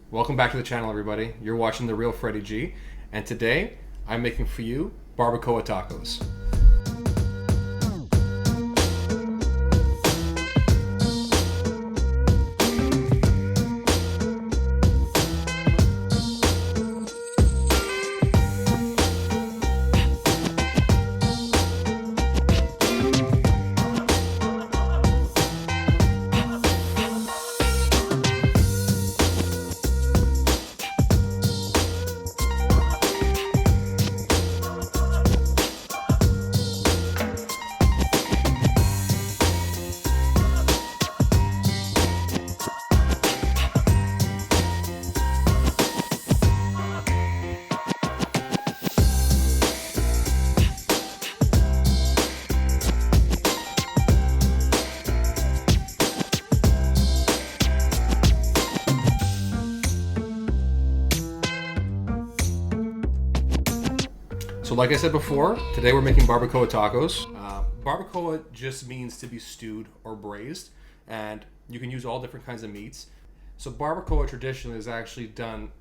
Welcome back to the channel, everybody. You're watching TheRealFreddyG, and today I'm making for you Barbacoa Tacos. So like I said before, today we're making barbacoa tacos. Barbacoa just means to be stewed or braised, and you can use all different kinds of meats. So barbacoa traditionally is actually done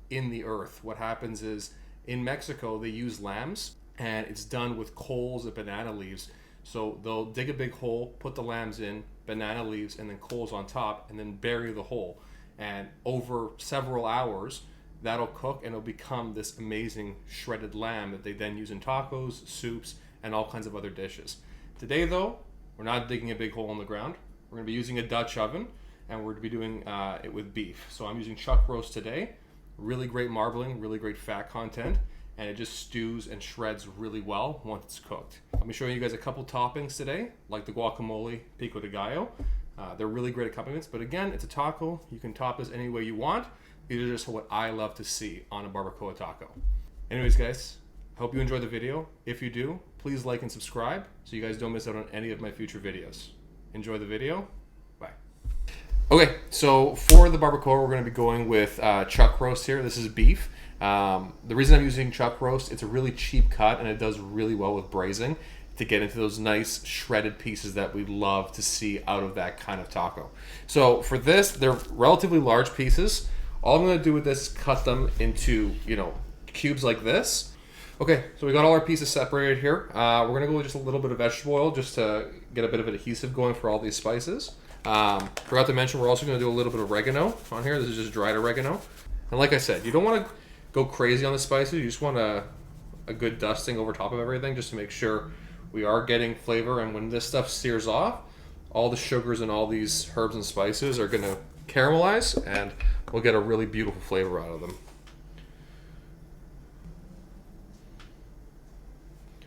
in the earth. What happens is in Mexico they use lambs, and it's done with coals and banana leaves. So they'll dig a big hole, put the lambs in, banana leaves, and then coals on top, and then bury the hole. And over several hours, that'll cook and it'll become this amazing shredded lamb that they then use in tacos, soups, and all kinds of other dishes. Today though, we're not digging a big hole in the ground. We're going to be using a Dutch oven, and we're going to be doing it with beef. So I'm using chuck roast today. Really great marbling, really great fat content, and it just stews and shreds really well once it's cooked. Let me show you guys a couple toppings today, like the guacamole, Pico De Gallo. They're really great accompaniments, but again, it's a taco. You can top this any way you want. These are just what I love to see on a barbacoa taco. Anyways, guys, I hope you enjoyed the video. If you do, please like and subscribe so you guys don't miss out on any of my future videos. Enjoy the video. Bye. Okay, so for the barbacoa, we're going to be going with chuck roast here. This is beef. The reason I'm using chuck roast, it's a really cheap cut and it does really well with braising to get into those nice shredded pieces that we love to see out of that kind of taco. So for this, they're relatively large pieces. All I'm gonna do with this is cut them into, cubes like this. Okay, so we got all our pieces separated here. We're gonna go with just a little bit of vegetable oil just to get a bit of an adhesive going for all these spices. Forgot to mention, we're also gonna do a little bit of oregano on here. This is just dried oregano. And like I said, you don't wanna go crazy on the spices. You just want a good dusting over top of everything just to make sure we are getting flavor. And when this stuff sears off, all the sugars and all these herbs and spices are gonna caramelize, and we'll get a really beautiful flavor out of them.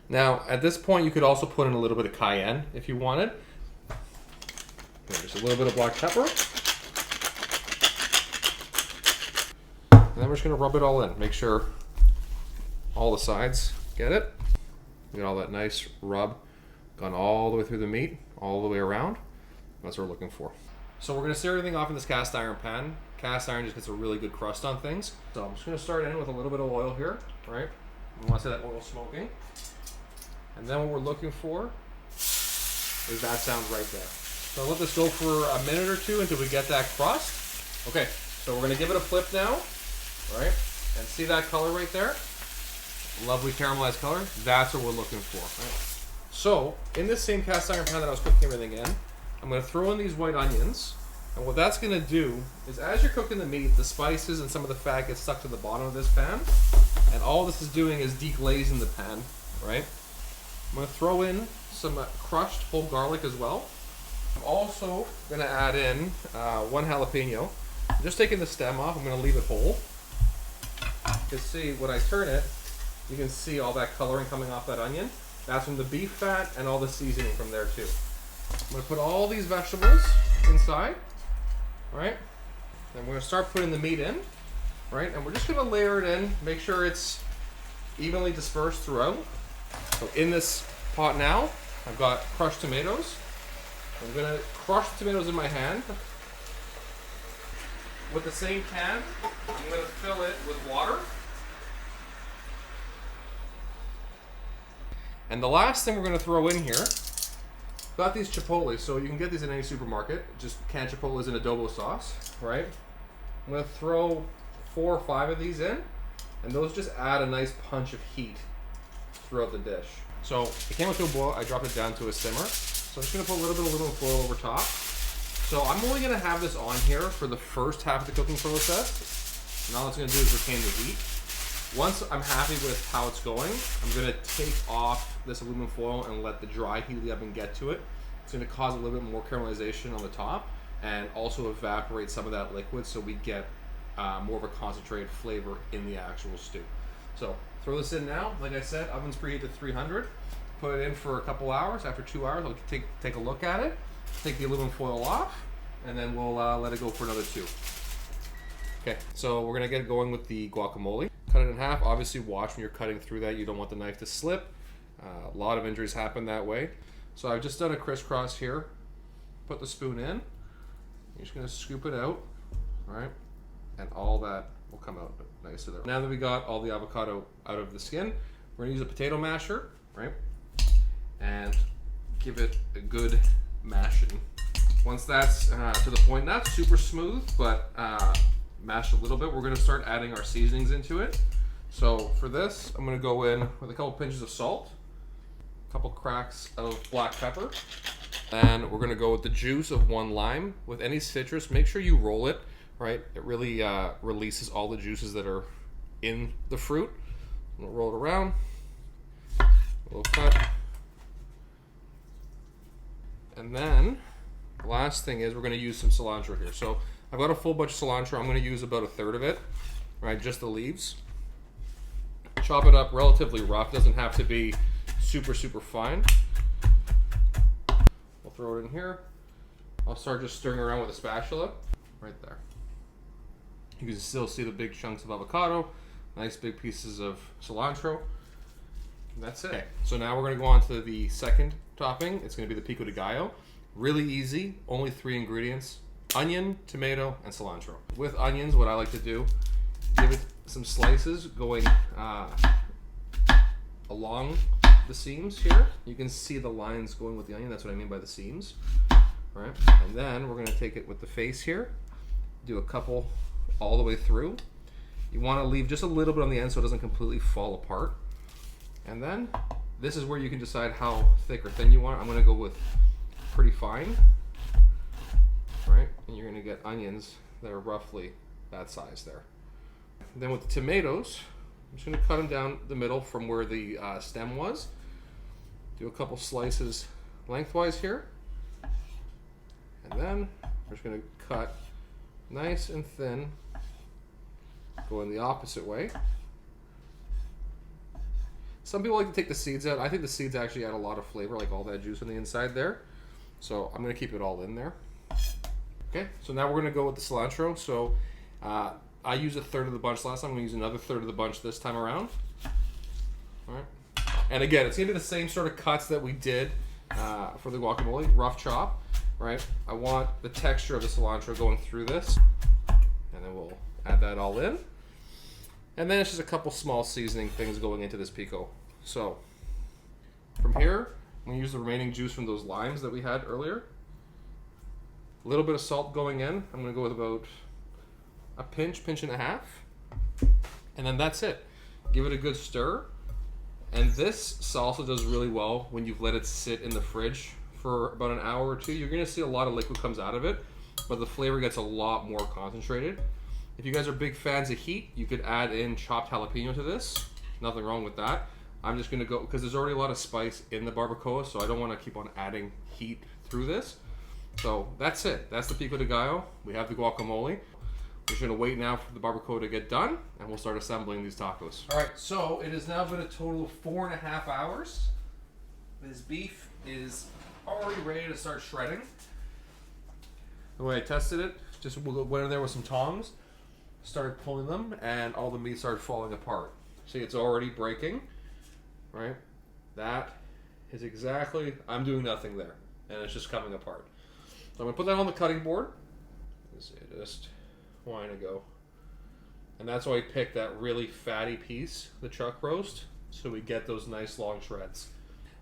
Now, at this point, you could also put in a little bit of cayenne if you wanted. Just a little bit of black pepper. And then we're just gonna rub it all in. Make sure all the sides get it. Get all that nice rub gone all the way through the meat, all the way around. That's what we're looking for. So we're going to sear everything off in this cast iron pan. Cast iron just gets a really good crust on things. So I'm just going to start in with a little bit of oil here, right? We want to see that oil smoking. And then what we're looking for is that sound right there. So I'll let this go for a minute or two until we get that crust. Okay, so we're going to give it a flip now, right? And see that color right there? Lovely caramelized color. That's what we're looking for. Right? So in this same cast iron pan that I was cooking everything in, I'm going to throw in these white onions, and what that's going to do is as you're cooking the meat, the spices and some of the fat gets stuck to the bottom of this pan, and all this is doing is deglazing the pan, right? I'm going to throw in some crushed whole garlic as well. I'm also going to add in one jalapeno. I'm just taking the stem off. I'm going to leave it whole. You can see when I turn it, you can see all that coloring coming off that onion. That's from the beef fat and all the seasoning from there too. I'm going to put all these vegetables inside, right? And we're going to start putting the meat in, right? And we're just going to layer it in, make sure it's evenly dispersed throughout. So in this pot now, I've got crushed tomatoes. I'm going to crush the tomatoes in my hand. With the same can, I'm going to fill it with water. And the last thing we're going to throw in here, got these chipotles, so you can get these in any supermarket, just canned chipotles in adobo sauce, right? I'm gonna throw 4 or 5 of these in, and those just add a nice punch of heat throughout the dish. So it came up to a boil, I dropped it down to a simmer. So I'm just gonna put a little bit of aluminum foil over top. So I'm only gonna have this on here for the first half of the cooking process. And all it's gonna do is retain the heat. Once I'm happy with how it's going, I'm gonna take off this aluminum foil and let the dry heat of the oven get to it. It's gonna cause a little bit more caramelization on the top and also evaporate some of that liquid so we get more of a concentrated flavor in the actual stew. So throw this in now. Like I said, oven's preheated to 300. Put it in for a couple hours. After 2 hours, I'll take a look at it, take the aluminum foil off, and then we'll let it go for another 2. Okay, so we're gonna get going with the guacamole. Cut it in half. Obviously watch when you're cutting through that. You don't want the knife to slip. A lot of injuries happen that way. So I've just done a crisscross here. Put the spoon in. You're just gonna scoop it out, all right? And all that will come out nicely there. Now that we got all the avocado out of the skin, we're gonna use a potato masher, right? And give it a good mashing. Once that's to the point, not super smooth, but mashed a little bit, we're gonna start adding our seasonings into it. So for this, I'm gonna go in with a couple pinches of salt, a couple cracks of black pepper, and we're gonna go with the juice of 1 lime. With any citrus, make sure you roll it, right? It really releases all the juices that are in the fruit. I'm gonna roll it around, a little cut. And then the last thing is we're gonna use some cilantro here. So I've got a full bunch of cilantro. I'm gonna use about 1/3 of it, right? Just the leaves. Chop it up relatively rough. Doesn't have to be super, super fine. We'll throw it in here. I'll start just stirring around with a spatula right there. You can still see the big chunks of avocado, nice big pieces of cilantro. And that's it. Okay, so now we're gonna go on to the second topping. It's gonna be the Pico De Gallo. Really easy, only 3 ingredients: onion, tomato, and cilantro. With onions, what I like to do, give it some slices going along the seams here. You can see the lines going with the onion. That's what I mean by the seams, right? And then we're gonna take it with the face here, do a couple all the way through. You wanna leave just a little bit on the end so it doesn't completely fall apart. And then this is where you can decide how thick or thin you want. I'm gonna go with pretty fine, right? And you're gonna get onions that are roughly that size there. And then with the tomatoes, I'm just gonna cut them down the middle from where the stem was. Do a couple slices lengthwise here. And then we're just gonna cut nice and thin, go in the opposite way. Some people like to take the seeds out. I think the seeds actually add a lot of flavor, like all that juice on the inside there. So I'm gonna keep it all in there. Okay, so now we're gonna go with the cilantro. So I used 1/3 of the bunch last time. I'm gonna use another 1/3 of the bunch this time around. All right. And again, it's gonna be the same sort of cuts that we did for the guacamole, rough chop, right? I want the texture of the cilantro going through this. And then we'll add that all in. And then it's just a couple small seasoning things going into this pico. So from here, I'm gonna use the remaining juice from those limes that we had earlier. A little bit of salt going in. I'm gonna go with about a pinch and a half. And then that's it. Give it a good stir. And this salsa does really well when you've let it sit in the fridge for about an hour or 2. You're gonna see a lot of liquid comes out of it, but the flavor gets a lot more concentrated. If you guys are big fans of heat, you could add in chopped jalapeno to this. Nothing wrong with that. I'm just gonna go, because there's already a lot of spice in the barbacoa, so I don't wanna keep on adding heat through this. So that's it. That's the Pico De Gallo. We have the guacamole. We're just gonna wait now for the barbacoa to get done, and we'll start assembling these tacos. All right, so it has now been a total of 4.5 hours. This beef is already ready to start shredding. The way I tested it, just went in there with some tongs, started pulling them, and all the meat started falling apart. See, it's already breaking, right? That is exactly, I'm doing nothing there, and it's just coming apart. So I'm gonna put that on the cutting board. Just a while ago. And that's why I picked that really fatty piece, the chuck roast, so we get those nice long shreds.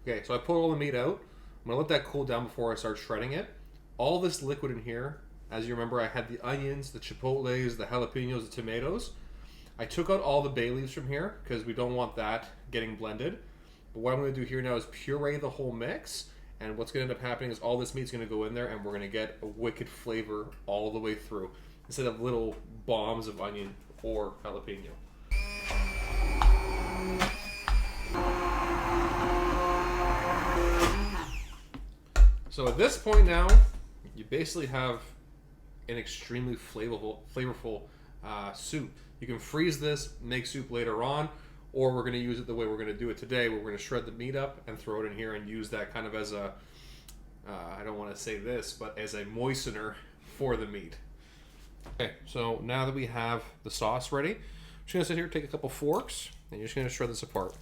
Okay, so I pulled all the meat out. I'm gonna let that cool down before I start shredding it. All this liquid in here As you remember, I had the onions, the chipotles, the jalapenos, the tomatoes. I took out all the bay leaves from here because we don't want that getting blended. But what I'm going to do here now is puree the whole mix. And what's going to end up happening is all this meat's going to go in there and we're going to get a wicked flavor all the way through instead of little bombs of onion or jalapeno. So at this point now, you basically have an extremely flavorful soup. You can freeze this, make soup later on, or we're going to use it the way we're going to do it today, where we're going to shred the meat up and throw it in here and use that kind of as a, I don't want to say this, but as a moistener for the meat. Okay, so now that we have the sauce ready, I'm just going to sit here, take a couple forks, and you're just going to shred this apart.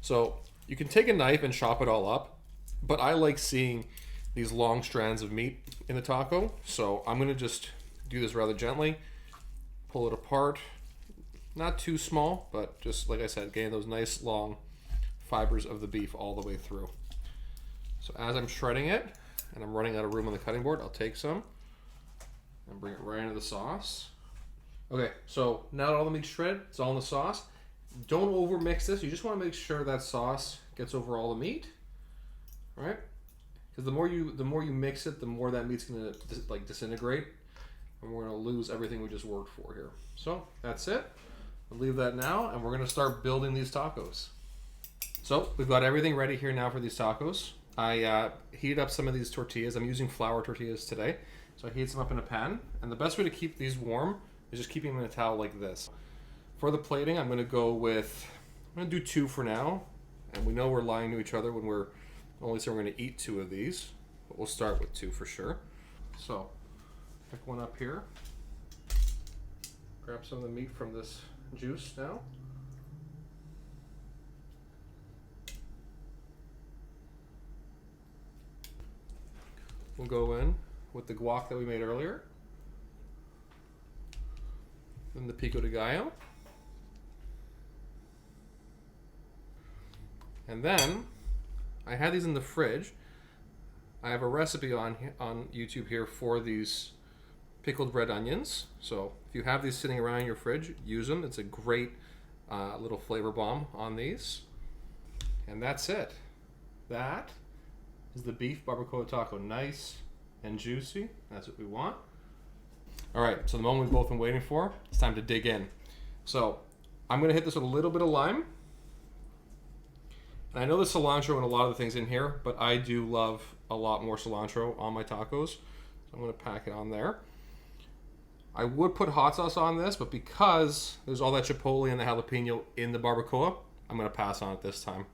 So you can take a knife and chop it all up, but I like seeing these long strands of meat in the taco, so I'm going to just do this rather gently, pull it apart. Not too small, but just like I said, getting those nice long fibers of the beef all the way through. So as I'm shredding it, and I'm running out of room on the cutting board, I'll take some and bring it right into the sauce. Okay, so now that all the meat's shredded, it's all in the sauce. Don't over mix this. You just want to make sure that sauce gets over all the meat, right? Because the more you mix it, the more that meat's gonna disintegrate, and we're gonna lose everything we just worked for here. So that's it. I'll leave that now, and we're gonna start building these tacos. So we've got everything ready here now for these tacos. I heated up some of these tortillas. I'm using flour tortillas today. So I heated some up in a pan, and the best way to keep these warm is just keeping them in a towel like this. For the plating, I'm gonna do 2 for now, and we know we're lying to each other when we're only saying we're gonna eat 2 of these, but we'll start with 2 for sure. So pick one up here, grab some of the meat from this juice now. We'll go in with the guac that we made earlier. Then the Pico De Gallo. And then, I had these in the fridge. I have a recipe on YouTube here for these pickled red onions. So if you have these sitting around in your fridge, use them. It's a great little flavor bomb on these. And that's it. That is the beef barbacoa taco. Nice and juicy. That's what we want. All right, so the moment we've both been waiting for, it's time to dig in. So I'm gonna hit this with a little bit of lime. And I know there's cilantro and a lot of the things in here, but I do love a lot more cilantro on my tacos. So I'm gonna pack it on there. I would put hot sauce on this, but because there's all that chipotle and the jalapeno in the barbacoa, I'm gonna pass on it this time.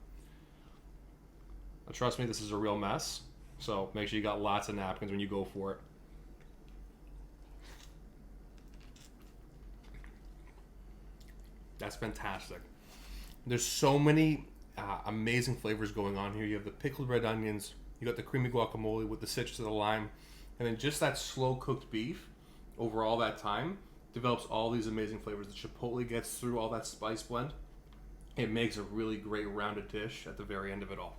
But trust me, this is a real mess. So make sure you got lots of napkins when you go for it. That's fantastic. There's so many amazing flavors going on here. You have the pickled red onions, you got the creamy guacamole with the citrus of the lime, and then just that slow cooked beef over all that time develops all these amazing flavors. The chipotle gets through all that spice blend. It makes a really great rounded dish at the very end of it all.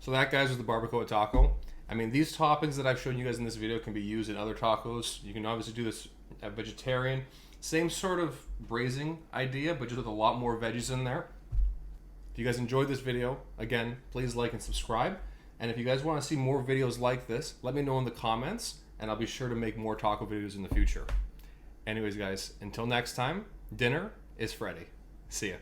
So that, guys, was the barbacoa taco. I mean, these toppings that I've shown you guys in this video can be used in other tacos. You can obviously do this vegetarian. Same sort of braising idea, but just with a lot more veggies in there. If you guys enjoyed this video, again, please like and subscribe. And if you guys want to see more videos like this, let me know in the comments, and I'll be sure to make more taco videos in the future. Anyways, guys, until next time, dinner is Freddy. See ya.